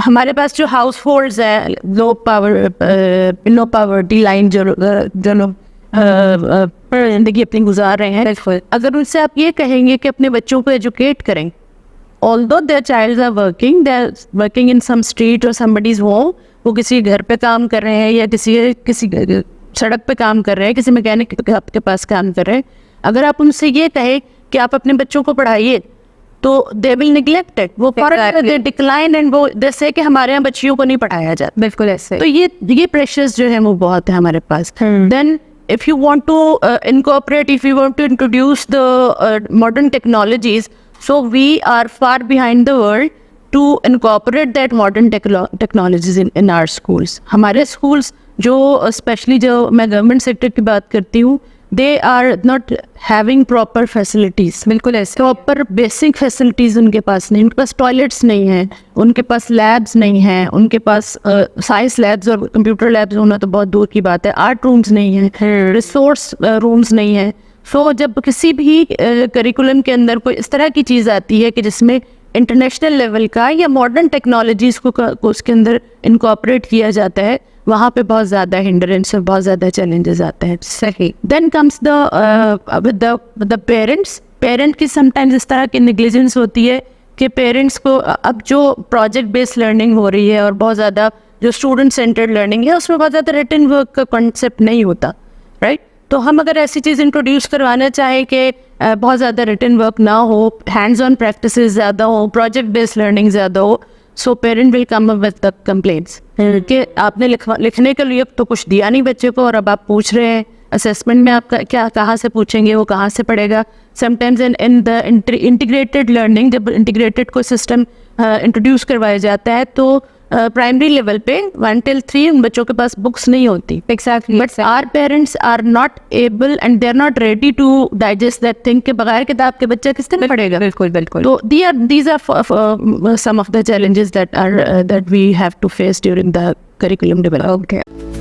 ہمارے پاس جو house holds ہیں لو پاورٹی لائن جو لوگ زندگی اپنی گزار رہے ہیں, اگر ان سے آپ یہ کہیں گے کہ اپنے بچوں کو ایجوکیٹ کریں, although their childs are working, they are working in some street or somebody's home, وہ کسی گھر پہ کام کر رہے ہیں یا کسی سڑک پہ کام کر رہے ہیں, کسی میکینک کے پاس کام کر رہے ہیں, اگر آپ ان سے یہ کہیں کہ آپ اپنے بچوں کو پڑھائیے تو they will neglect it, وہ they decline and وہ جیسے کہ ہمارے یہاں بچیوں کو نہیں پڑھایا جاتا. بالکل ایسے. تو یہ پریشرز جو ہیں وہ بہت ہیں ہمارے پاس. Then if you want to incorporate, if you want to introduce the modern technologies, so we are far behind the world to incorporate that modern technologies in our schools. ہمارے schools جو especially جو میں government sector کی بات کرتی ہوں, they are not having proper facilities. بالکل ایسے. پراپر بیسک فیسلٹیز ان کے پاس نہیں, ان کے پاس ٹوائلٹس نہیں ہیں, ان کے پاس لیبس نہیں ہیں, ان کے پاس سائنس لیبس اور کمپیوٹر لیبس ہونا تو بہت دور کی بات ہے, آرٹ رومز نہیں ہیں, ریسورس رومز نہیں ہیں. سو جب کسی بھی کریکولم کے اندر کوئی اس طرح کی چیز آتی ہے کہ جس میں انٹرنیشنل لیول کا یا ماڈرن ٹیکنالوجیز کو اس کے اندر انکارپوریٹ کیا جاتا ہے, وہاں پہ بہت زیادہ ہنڈرنس اور بہت زیادہ چیلنجز آتے ہیں. صحیح. دین کمس دا پیرنٹ کی سم ٹائمز اس طرح کی نیگلیجنس ہوتی ہے کہ پیرنٹس کو اب جو پروجیکٹ بیسڈ لرننگ ہو رہی ہے اور بہت زیادہ جو اسٹوڈنٹ سینٹرڈ لرننگ ہے اس میں بہت زیادہ ریٹن ورک کا کانسیپٹ نہیں ہوتا, رائٹ. تو ہم اگر ایسی چیز انٹروڈیوس کروانا چاہیں کہ بہت زیادہ ریٹن ورک نہ ہو, ہینڈز آن پریکٹسز زیادہ ہوں, پروجیکٹ بیسڈ لرننگ زیادہ ہو, so parent will come up with the complaints کہ آپ نے لکھنے کے لیے تو کچھ دیا نہیں بچے کو, اور اب آپ پوچھ رہے ہیں اسیسمنٹ میں آپ کیا کہاں سے پوچھیں گے, وہ کہاں سے پڑھے گا. Sometimes in the integrated learning, جب انٹیگریٹڈ کوئی سسٹم انٹروڈیوس کروایا جاتا ہے تو پرائمری لیول پہ 1 till 3 ان بچوں کے پاس بکس نہیں ہوتی. Exactly. But our parents are not able and they are not ready to digest that thing کہ بغیر کتاب کے بچہ کس طرح پڑھے گا. بالکل بالکل. تو these are some of the challenges that we have to face during the curriculum development. Okay.